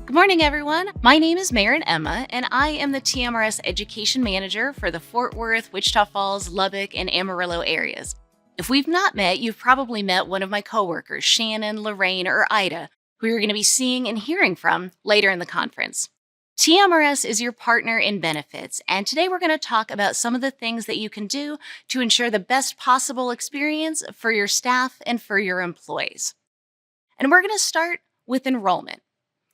Good morning, everyone. My name is Marin Emma, and I am the TMRS Education Manager for the Fort Worth, Wichita Falls, Lubbock, and Amarillo areas. If we've not met, you've probably met one of my coworkers, Shannon, Lorraine, or Ida, who you're going to be seeing and hearing from later in the conference. TMRS is your partner in benefits, and today we're going to talk about some of the things that you can do to ensure the best possible experience for your staff and for your employees. And we're going to start with enrollment.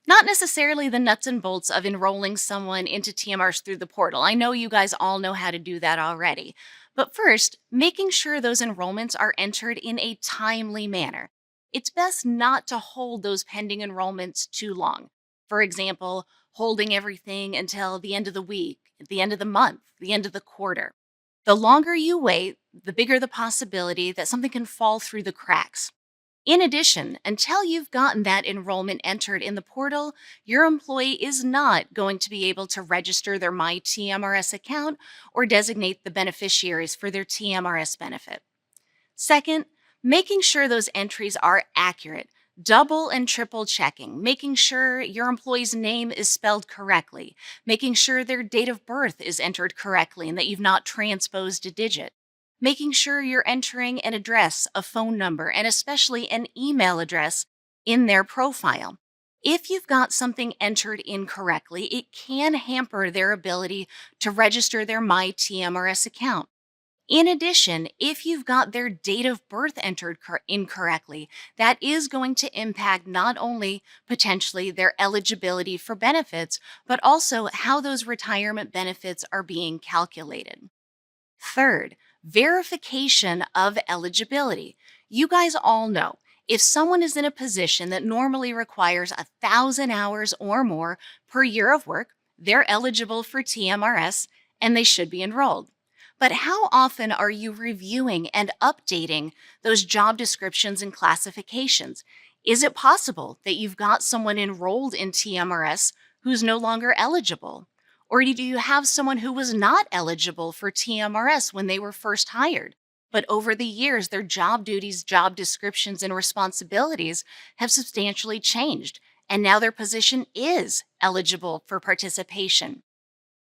Not necessarily the nuts and bolts of enrolling someone into TMRs through the portal. I know you guys all know how to do that already. But first, making sure those enrollments are entered in a timely manner. It's best not to hold those pending enrollments too long. For example, holding everything until the end of the week, the end of the month, the end of the quarter. The longer you wait, the bigger the possibility that something can fall through the cracks. In addition, until you've gotten that enrollment entered in the portal, your employee is not going to be able to register their My TMRS account or designate the beneficiaries for their TMRS benefit. Second, making sure those entries are accurate. Double and triple checking, making sure your employee's name is spelled correctly, making sure their date of birth is entered correctly and that you've not transposed a digit, making sure you're entering an address, a phone number, and especially an email address in their profile. If you've got something entered incorrectly, it can hamper their ability to register their My TMRS account. In addition, if you've got their date of birth entered incorrectly, that is going to impact not only potentially their eligibility for benefits, but also how those retirement benefits are being calculated. Third, verification of eligibility. You guys all know if someone is in a position that normally requires 1,000 hours or more per year of work, they're eligible for TMRS and they should be enrolled. But how often are you reviewing and updating those job descriptions and classifications? Is it possible that you've got someone enrolled in TMRS who's no longer eligible? Or do you have someone who was not eligible for TMRS when they were first hired? But over the years, their job duties, job descriptions, and responsibilities have substantially changed, and now their position is eligible for participation.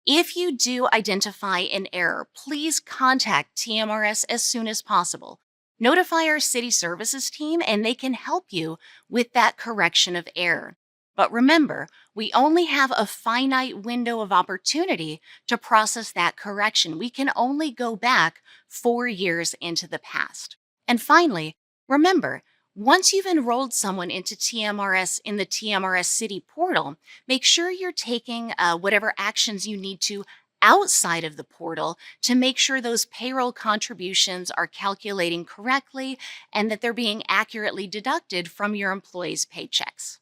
If you do identify an error, please contact TMRS as soon as possible. Notify our city services team and they can help you with that correction of error. But remember, we only have a finite window of opportunity to process that correction. We can only go back 4 years into the past. And finally, remember, once you've enrolled someone into TMRS in the TMRS City portal, make sure you're taking whatever actions you need to outside of the portal to make sure those payroll contributions are calculating correctly and that they're being accurately deducted from your employees' paychecks.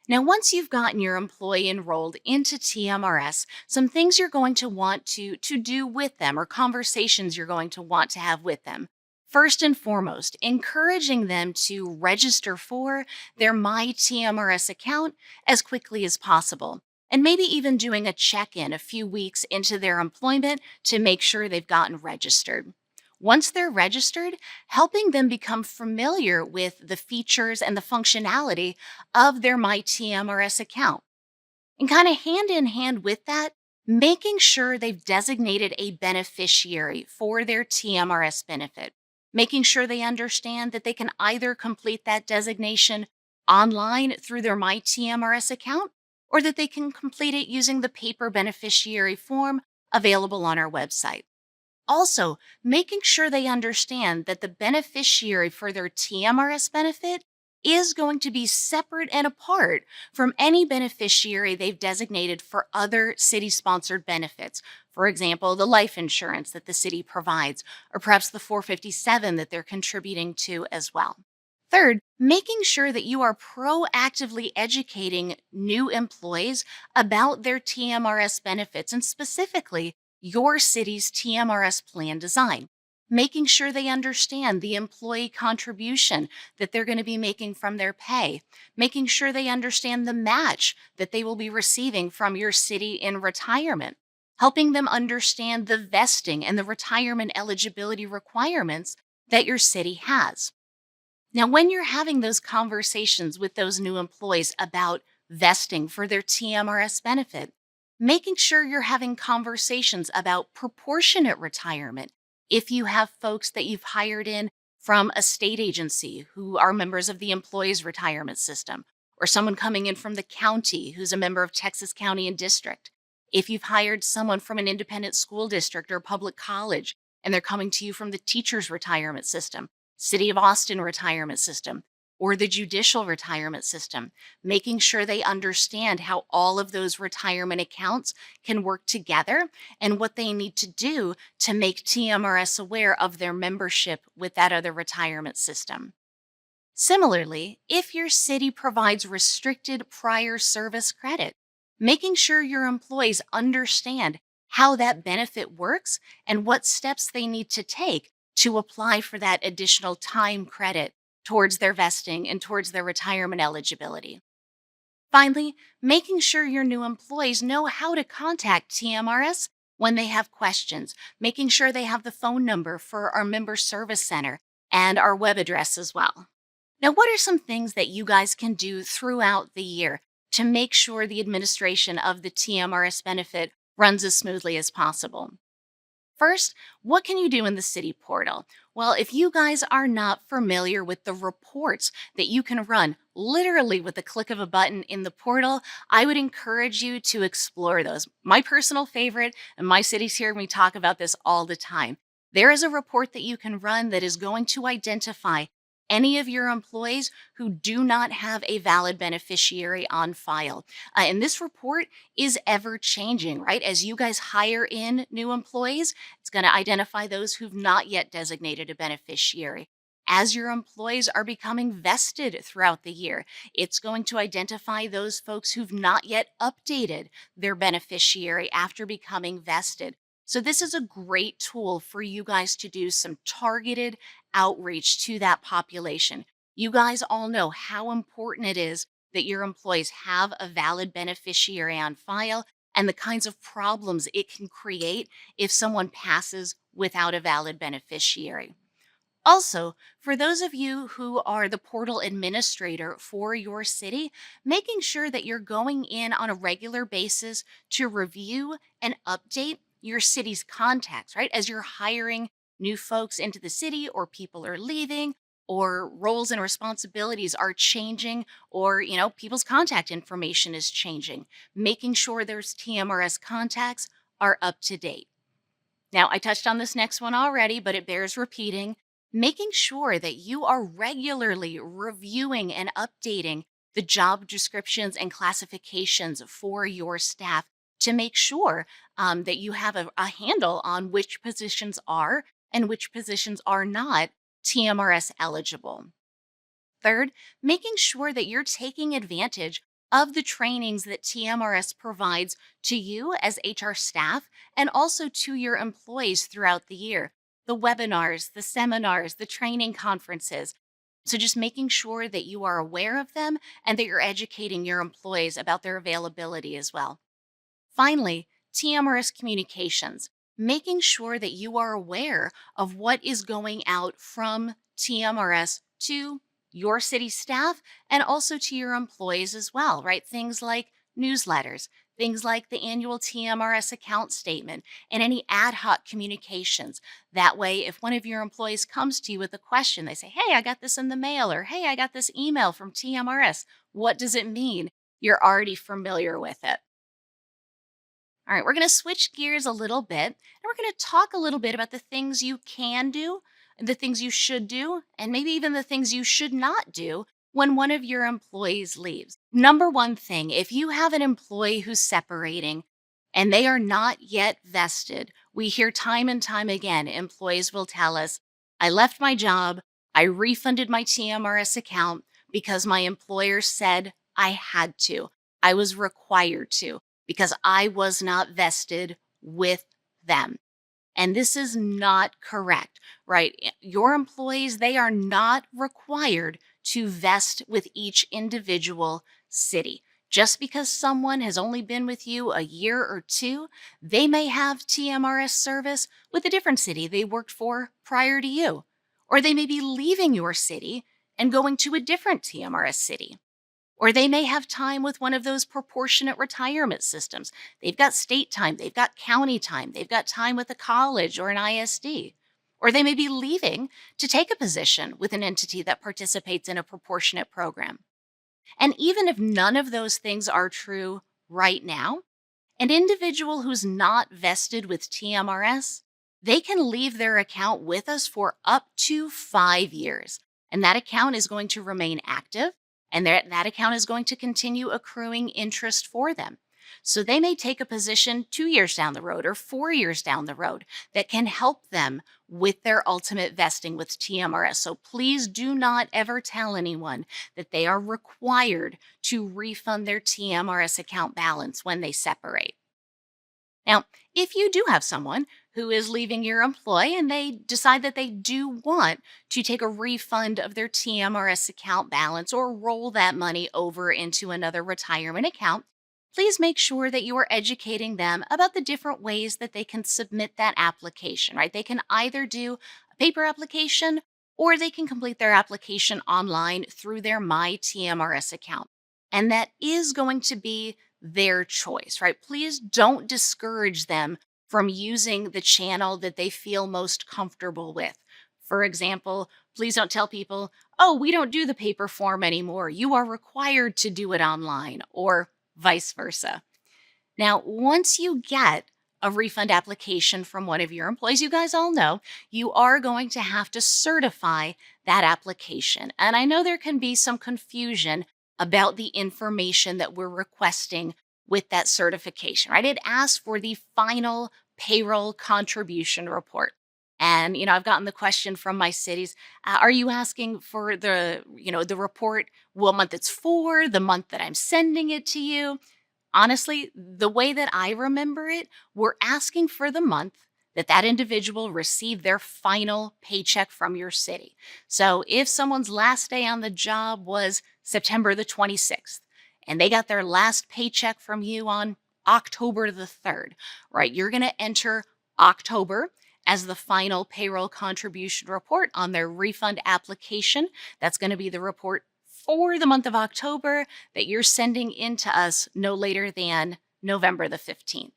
Now, once you've gotten your employee enrolled into TMRS, some things you're going to want to do with them or conversations you're going to want to have with them. First and foremost, encouraging them to register for their My TMRS account as quickly as possible. And maybe even doing a check in a few weeks into their employment to make sure they've gotten registered. Once they're registered, helping them become familiar with the features and the functionality of their My TMRS account. And kind of hand in hand with that, making sure they've designated a beneficiary for their TMRS benefit. Making sure they understand that they can either complete that designation online through their My TMRS account or that they can complete it using the paper beneficiary form available on our website. Also, making sure they understand that the beneficiary for their TMRS benefit is going to be separate and apart from any beneficiary they've designated for other city sponsored benefits. For example, the life insurance that the city provides, or perhaps the 457 that they're contributing to as well. Third, making sure that you are proactively educating new employees about their TMRS benefits and specifically your city's TMRS plan design. Making sure they understand the employee contribution that they're going to be making from their pay, making sure they understand the match that they will be receiving from your city in retirement, helping them understand the vesting and the retirement eligibility requirements that your city has. Now, when you're having those conversations with those new employees about vesting for their TMRS benefit, making sure you're having conversations about proportionate retirement. If you have folks that you've hired in from a state agency who are members of the employees retirement system, or someone coming in from the county who's a member of Texas County and District, if you've hired someone from an independent school district or public college and they're coming to you from the teachers retirement system, City of Austin retirement system, or the judicial retirement system, making sure they understand how all of those retirement accounts can work together and what they need to do to make TMRS aware of their membership with that other retirement system. Similarly, if your city provides restricted prior service credit, making sure your employees understand how that benefit works and what steps they need to take to apply for that additional time credit towards their vesting and towards their retirement eligibility. Finally, making sure your new employees know how to contact TMRS when they have questions, making sure they have the phone number for our member service center and our web address as well. Now, what are some things that you guys can do throughout the year to make sure the administration of the TMRS benefit runs as smoothly as possible? First, what can you do in the city portal? Well, if you guys are not familiar with the reports that you can run literally with the click of a button in the portal, I would encourage you to explore those. My personal favorite, and my cities hear me talk about this all the time. There is a report that you can run that is going to identify any of your employees who do not have a valid beneficiary on file. And this report is ever changing, right? As you guys hire in new employees, it's going to identify those who've not yet designated a beneficiary. As your employees are becoming vested throughout the year, it's going to identify those folks who've not yet updated their beneficiary after becoming vested. So, this is a great tool for you guys to do some targeted outreach to that population. You guys all know how important it is that your employees have a valid beneficiary on file and the kinds of problems it can create if someone passes without a valid beneficiary. Also, for those of you who are the portal administrator for your city, making sure that you're going in on a regular basis to review and update your city's contacts, right? As you're hiring new folks into the city, or people are leaving, or roles and responsibilities are changing, or people's contact information is changing, making sure those TMRS contacts are up to date. Now, I touched on this next one already, but it bears repeating. Making sure that you are regularly reviewing and updating the job descriptions and classifications for your staff to make sure that you have a handle on which positions are and which positions are not TMRS eligible. Third, making sure that you're taking advantage of the trainings that TMRS provides to you as HR staff and also to your employees throughout the year. The webinars, the seminars, the training conferences. So, just making sure that you are aware of them and that you're educating your employees about their availability as well. Finally, TMRS communications, making sure that you are aware of what is going out from TMRS to your city staff and also to your employees as well, right? Things like newsletters, things like the annual TMRS account statement, and any ad hoc communications. That way, if one of your employees comes to you with a question, they say, "Hey, I got this in the mail," or "Hey, I got this email from TMRS. What does it mean?" You're already familiar with it. All right, we're going to switch gears a little bit and we're going to talk a little bit about the things you can do, and the things you should do, and maybe even the things you should not do when one of your employees leaves. Number one thing, if you have an employee who's separating and they are not yet vested, we hear time and time again, employees will tell us, "I left my job, I refunded my TMRS account because my employer said I had to. I was required to, because I was not vested with them." And this is not correct, right? Your employees, they are not required to vest with each individual city. Just because someone has only been with you a year or two, they may have TMRS service with a different city they worked for prior to you. Or they may be leaving your city and going to a different TMRS city. Or they may have time with one of those proportionate retirement systems. They've got state time, they've got county time, they've got time with a college or an ISD. Or they may be leaving to take a position with an entity that participates in a proportionate program. And even if none of those things are true right now, an individual who's not vested with TMRS, they can leave their account with us for up to 5 years. And that account is going to remain active, and that account is going to continue accruing interest for them. So they may take a position 2 years down the road or 4 years down the road that can help them with their ultimate vesting with TMRS. So please do not ever tell anyone that they are required to refund their TMRS account balance when they separate. Now, if you do have someone who is leaving your employ and they decide that they do want to take a refund of their TMRS account balance or roll that money over into another retirement account, please make sure that you are educating them about the different ways that they can submit that application, right? They can either do a paper application or they can complete their application online through their My TMRS account. And that is going to be their choice, right? Please don't discourage them from using the channel that they feel most comfortable with. For example, please don't tell people, oh, we don't do the paper form anymore. You are required to do it online, or vice versa. Now, once you get a refund application from one of your employees, you guys all know you are going to have to certify that application. And I know there can be some confusion about the information that we're requesting with that certification, right? It asks for the final payroll contribution report. And, I've gotten the question from my cities, are you asking for the report, what month it's for, the month that I'm sending it to you? Honestly, the way that I remember it, we're asking for the month that individual received their final paycheck from your city. So if someone's last day on the job was September the 26th and they got their last paycheck from you on October the 3rd, right? You're going to enter October as the final payroll contribution report on their refund application. That's going to be the report for the month of October that you're sending in to us no later than November the 15th.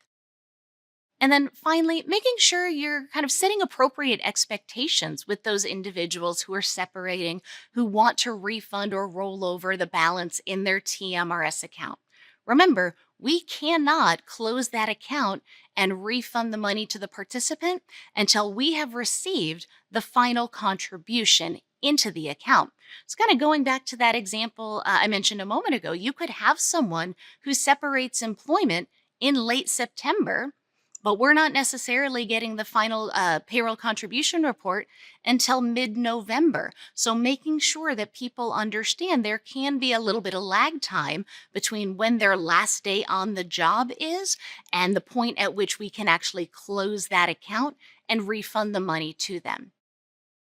And then finally, making sure you're kind of setting appropriate expectations with those individuals who are separating, who want to refund or roll over the balance in their TMRS account. Remember, we cannot close that account and refund the money to the participant until we have received the final contribution into the account. So, kind of going back to that example I mentioned a moment ago, you could have someone who separates employment in late September, but we're not necessarily getting the final payroll contribution report until mid November. So, making sure that people understand there can be a little bit of lag time between when their last day on the job is and the point at which we can actually close that account and refund the money to them.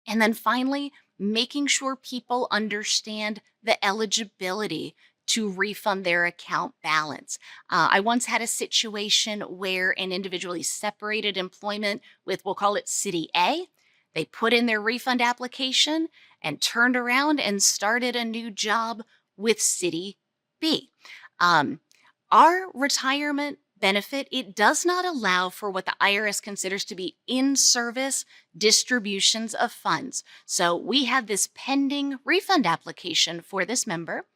And then finally, making sure people understand the eligibility to refund their account balance. I once had a situation where an individually separated employment with, we'll call it City A. They put in their refund application and turned around and started a new job with City B. Um, our retirement benefit, it does not allow for what the IRS considers to be in-service distributions of funds. So we had this pending refund application for this member,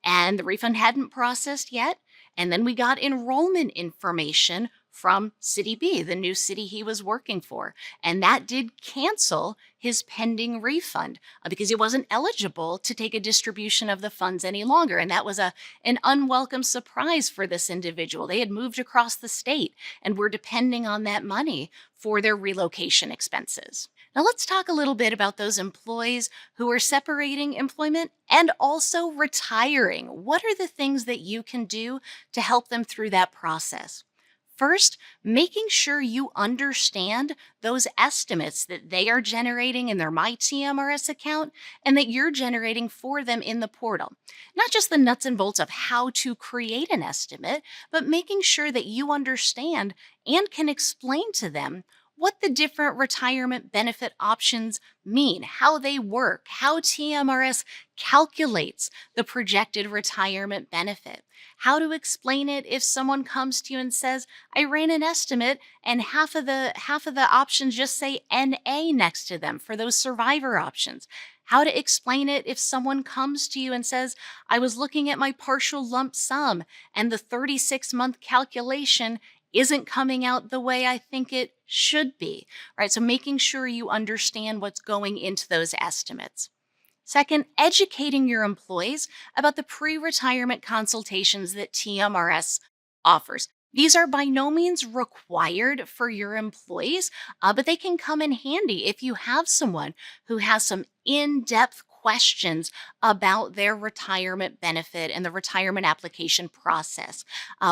and the refund hadn't processed yet. And then we got enrollment information from City B, the new city he was working for. And that did cancel his pending refund because he wasn't eligible to take a distribution of the funds any longer. And that was an unwelcome surprise for this individual. They had moved across the state and were depending on that money for their relocation expenses. Now, let's talk a little bit about those employees who are separating employment and also retiring. What are the things that you can do to help them through that process? First, making sure you understand those estimates that they are generating in their MyTMRS account and that you're generating for them in the portal. Not just the nuts and bolts of how to create an estimate, but making sure that you understand and can explain to them what the different retirement benefit options mean, how they work, how TMRS calculates the projected retirement benefit, how to explain it if someone comes to you and says, "I ran an estimate and half of the options just say NA next to them for those survivor options." How to explain it if someone comes to you and says, "I was looking at my partial lump sum and the 36-month calculation isn't coming out the way I think it should be," right? So making sure you understand what's going into those estimates. Second, educating your employees about the pre retirement consultations that TMRS offers. These are by no means required for your employees, but they can come in handy if you have someone who has some in depth questions about their retirement benefit and the retirement application process.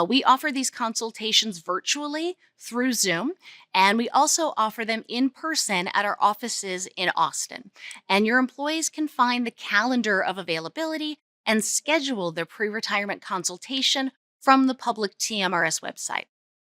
We offer these consultations virtually through Zoom, and we also offer them in person at our offices in Austin. And your employees can find the calendar of availability and schedule their pre retirement consultation from the public TMRS website.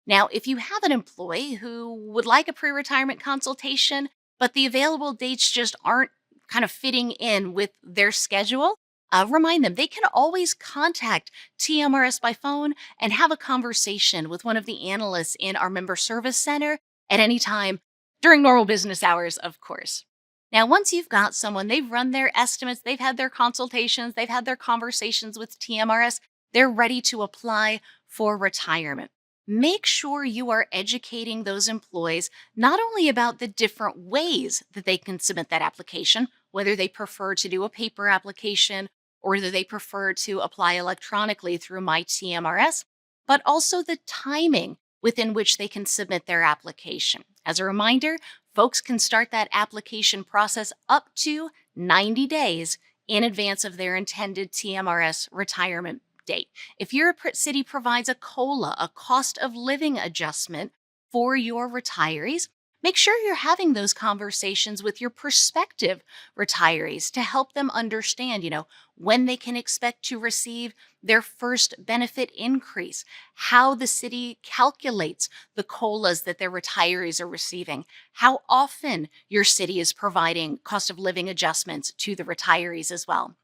Now, if you have an employee who would like a pre retirement consultation, but the available dates just aren't kind of fitting in with their schedule, remind them they can always contact TMRS by phone and have a conversation with one of the analysts in our member service center at any time during normal business hours, of course. Now, once you've got someone, they've run their estimates, they've had their consultations, they've had their conversations with TMRS, they're ready to apply for retirement. Make sure you are educating those employees not only about the different ways that they can submit that application, whether they prefer to do a paper application or whether they prefer to apply electronically through My TMRS, but also the timing within which they can submit their application. As a reminder, folks can start that application process up to 90 days in advance of their intended TMRS retirement date. If your city provides a COLA, a cost of living adjustment for your retirees, make sure you're having those conversations with your prospective retirees to help them understand, when they can expect to receive their first benefit increase, how the city calculates the COLAs that their retirees are receiving, how often your city is providing cost of living adjustments to the retirees as well.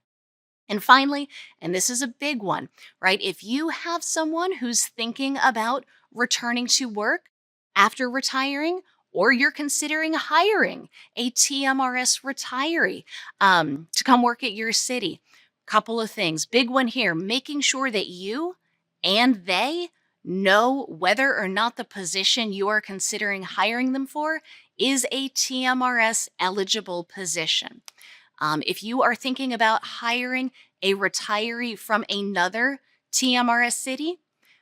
And finally, and this is a big one, right? If you have someone who's thinking about returning to work after retiring, or you're considering hiring a TMRS retiree to come work at your city, couple of things. Big one here, making sure that you and they know whether or not the position you are considering hiring them for is a TMRS eligible position. If you are thinking about hiring a retiree from another TMRS city,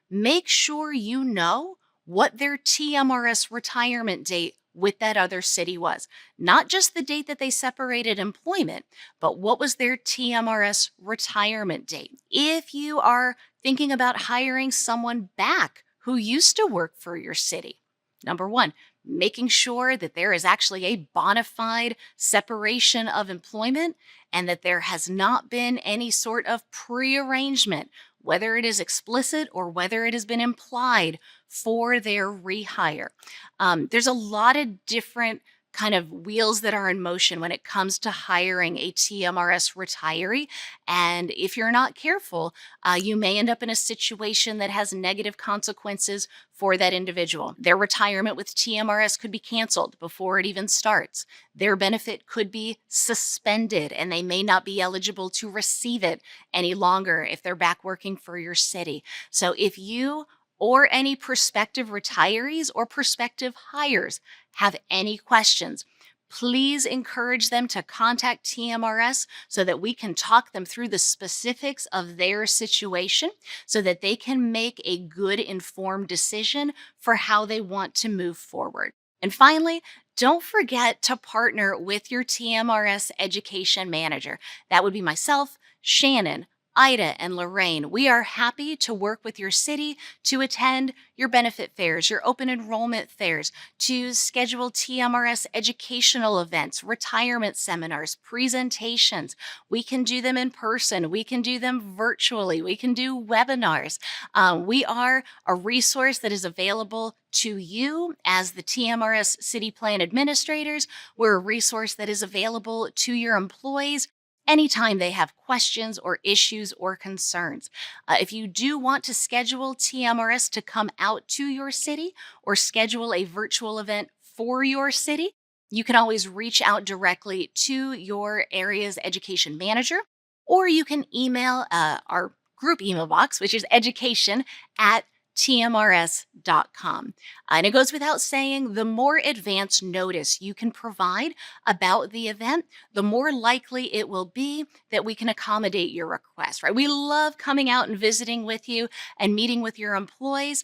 make sure you know what their TMRS retirement date with that other city was. Not just the date that they separated employment, but what was their TMRS retirement date. If you are thinking about hiring someone back who used to work for your city, number one, making sure that there is actually a bona fide separation of employment and that there has not been any sort of prearrangement, whether it is explicit or whether it has been implied for their rehire. There's a lot of different kind of wheels that are in motion when it comes to hiring a TMRS retiree. And if you're not careful, you may end up in a situation that has negative consequences for that individual. Their retirement with TMRS could be canceled before it even starts. Their benefit could be suspended and they may not be eligible to receive it any longer if they're back working for your city. So if you or any prospective retirees or prospective hires have any questions, please encourage them to contact TMRS so that we can talk them through the specifics of their situation so that they can make a good informed decision for how they want to move forward. And finally, don't forget to partner with your TMRS education manager. That would be myself, Shannon, Ida and Lorraine, we are happy to work with your city to attend your benefit fairs, your open enrollment fairs, to schedule TMRS educational events, retirement seminars, presentations. We can do them in person, we can do them virtually, we can do webinars. We are a resource that is available to you as the TMRS City Plan administrators. We're a resource that is available to your employees anytime they have questions or issues or concerns. If you do want to schedule TMRS to come out to your city or schedule a virtual event for your city, you can always reach out directly to your area's education manager, or you can email our group email box, which is education@tmrs.com. And it goes without saying, the more advance notice you can provide about the event, the more likely it will be that we can accommodate your request, right? We love coming out and visiting with you and meeting with your employees.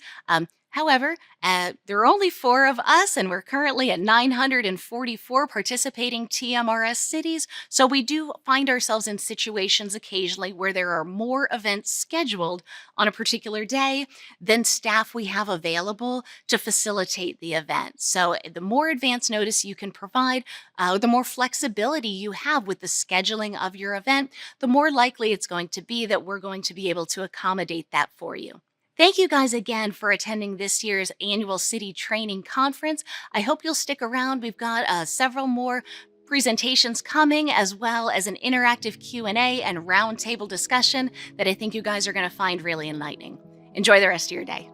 However, there are only 4 of us, and we're currently at 944 participating TMRS cities. So we do find ourselves in situations occasionally where there are more events scheduled on a particular day than staff we have available to facilitate the event. So the more advance notice you can provide, the more flexibility you have with the scheduling of your event, the more likely it's going to be that we're going to be able to accommodate that for you. Thank you guys again for attending this year's annual city training conference. I hope you'll stick around. We've got several more presentations coming, as well as an interactive Q&A and roundtable discussion that I think you guys are going to find really enlightening. Enjoy the rest of your day.